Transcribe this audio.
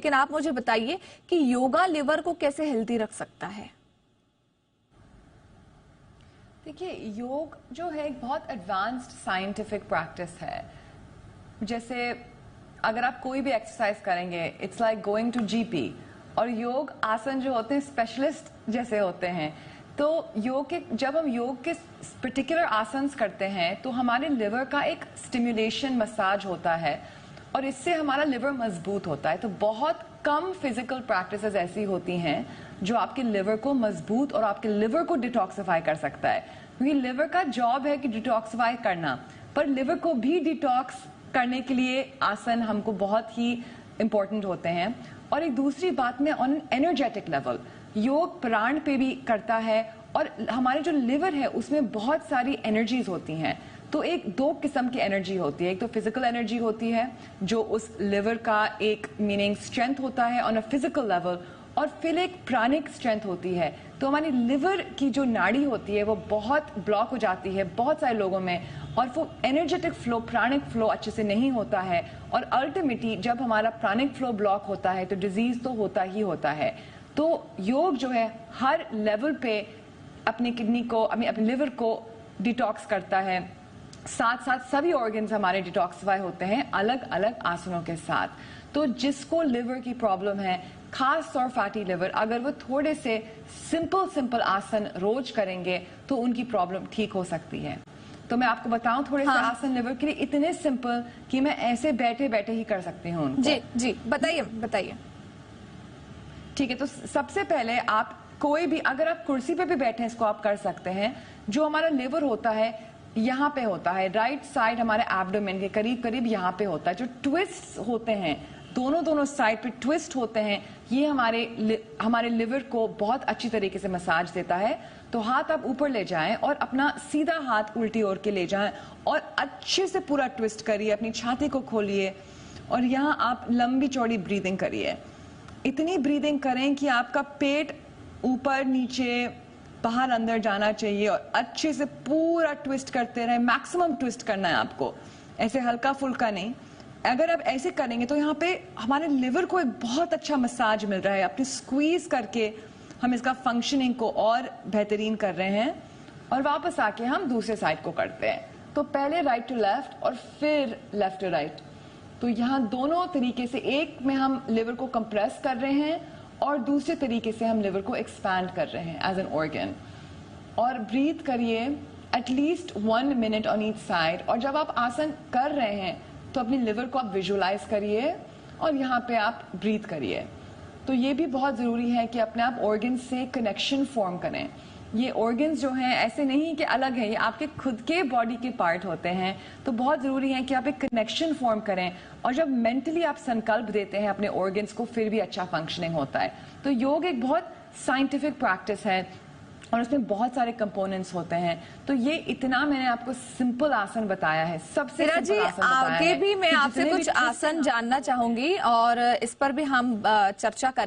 लेकिन आप मुझे बताइए कि योगा लिवर को कैसे हेल्दी रख सकता है। देखिए, योग जो है एक बहुत एडवांस्ड साइंटिफिक प्रैक्टिस है। जैसे अगर आप कोई भी एक्सरसाइज करेंगे, it's like going to GP. और योग आसन जो होते हैं स्पेशलिस्ट जैसे होते हैं। तो जब हम योग के पर्टिकुलर आसन्स करते हैं तो हमारे लिवर का एक स्टिमुलेशन मसाज होता है और इससे हमारा लिवर मजबूत होता है। तो बहुत कम फिजिकल प्रैक्टिसेस ऐसी होती हैं जो आपके लिवर को मजबूत और आपके लिवर को डिटॉक्सिफाई कर सकता है, क्योंकि लिवर का जॉब है कि डिटॉक्सिफाई करना, पर लिवर को भी डिटॉक्स करने के लिए आसन हमको बहुत ही इंपॉर्टेंट होते हैं। और एक दूसरी बात में ऑन एनर्जेटिक लेवल योग प्राण पे भी करता है और हमारे जो लिवर है उसमें बहुत सारी एनर्जीज होती हैं। तो दो किस्म की एनर्जी होती है, एक तो फिजिकल एनर्जी होती है जो उस लिवर का एक मीनिंग स्ट्रेंथ होता है ऑन अ फिजिकल लेवल, और फिर एक प्राणिक स्ट्रेंथ होती है। तो हमारी लिवर की जो नाड़ी होती है वो बहुत ब्लॉक हो जाती है बहुत सारे लोगों में, और वो एनर्जेटिक फ्लो, प्राणिक फ्लो अच्छे से नहीं होता है, और अल्टीमेटली जब हमारा प्राणिक फ्लो ब्लॉक होता है तो डिजीज तो होता ही होता है। तो योग जो है हर लेवल पे अपनी किडनी को, अपने लिवर को डिटॉक्स करता है, साथ साथ सभी ऑर्गन्स हमारे डिटॉक्सिफाई होते हैं अलग अलग आसनों के साथ। तो जिसको लिवर की प्रॉब्लम है, खास तौर फैटी लिवर, अगर वो थोड़े से सिंपल आसन रोज करेंगे तो उनकी प्रॉब्लम ठीक हो सकती है। तो मैं आपको बताऊं थोड़े से आसन लिवर के लिए इतने सिंपल कि मैं ऐसे बैठे बैठे ही कर सकती हूँ उनको। जी बताइए बताइए। ठीक है, तो सबसे पहले आप कोई भी, अगर आप कुर्सी पे भी बैठे हैं इसको आप कर सकते हैं। जो हमारा लिवर होता है यहाँ पे होता है, राइट साइड हमारे एब्डोमेन के करीब करीब यहाँ पे होता है। जो ट्विस्ट होते हैं दोनों साइड पे ट्विस्ट होते हैं, ये हमारे लिवर को बहुत अच्छी तरीके से मसाज देता है। तो हाथ आप ऊपर ले जाएं और अपना सीधा हाथ उल्टी ओर के ले जाएं और अच्छे से पूरा ट्विस्ट करिए, अपनी छाती को खोलिए और यहाँ आप लंबी चौड़ी ब्रीदिंग करिए। इतनी ब्रीदिंग करें कि आपका पेट ऊपर नीचे बाहर अंदर जाना चाहिए और अच्छे से पूरा ट्विस्ट करते रहें। मैक्सिमम ट्विस्ट करना है आपको, ऐसे हल्का फुल्का नहीं। अगर आप ऐसे करेंगे तो यहाँ पे हमारे लिवर को एक बहुत अच्छा मसाज मिल रहा है। अपनी स्क्वीज करके हम इसका फंक्शनिंग को और बेहतरीन कर रहे हैं। और वापस आके हम दूसरे साइड को करते हैं। तो पहले राइट टू लेफ्ट और फिर लेफ्ट टू राइट। तो यहाँ दोनों तरीके से, एक में हम लिवर को कंप्रेस कर रहे हैं और दूसरे तरीके से हम लिवर को एक्सपैंड कर रहे हैं एज एन ऑर्गन। और ब्रीथ करिए at least 1 minute on each side. और जब आप आसन कर रहे हैं तो अपनी लिवर को आप विजुलाइज करिए और यहाँ पे आप ब्रीथ करिए। तो ये भी बहुत जरूरी है कि अपने आप ऑर्गन से कनेक्शन फॉर्म करें। ये ऑर्गन्स जो हैं ऐसे नहीं कि अलग है, ये आपके खुद के बॉडी के पार्ट होते हैं। तो बहुत जरूरी है कि आप एक कनेक्शन फॉर्म करें, और जब मेंटली आप संकल्प देते हैं अपने ऑर्गन्स को, फिर भी अच्छा फंक्शनिंग होता है। तो योग एक बहुत साइंटिफिक प्रैक्टिस है और उसमें बहुत सारे कंपोनेंट्स होते हैं। तो ये इतना मैंने आपको सिंपल आसन बताया है, सबसे जी आगे भी मैं आपसे कुछ आसन जानना चाहूंगी और इस पर भी हम चर्चा करें।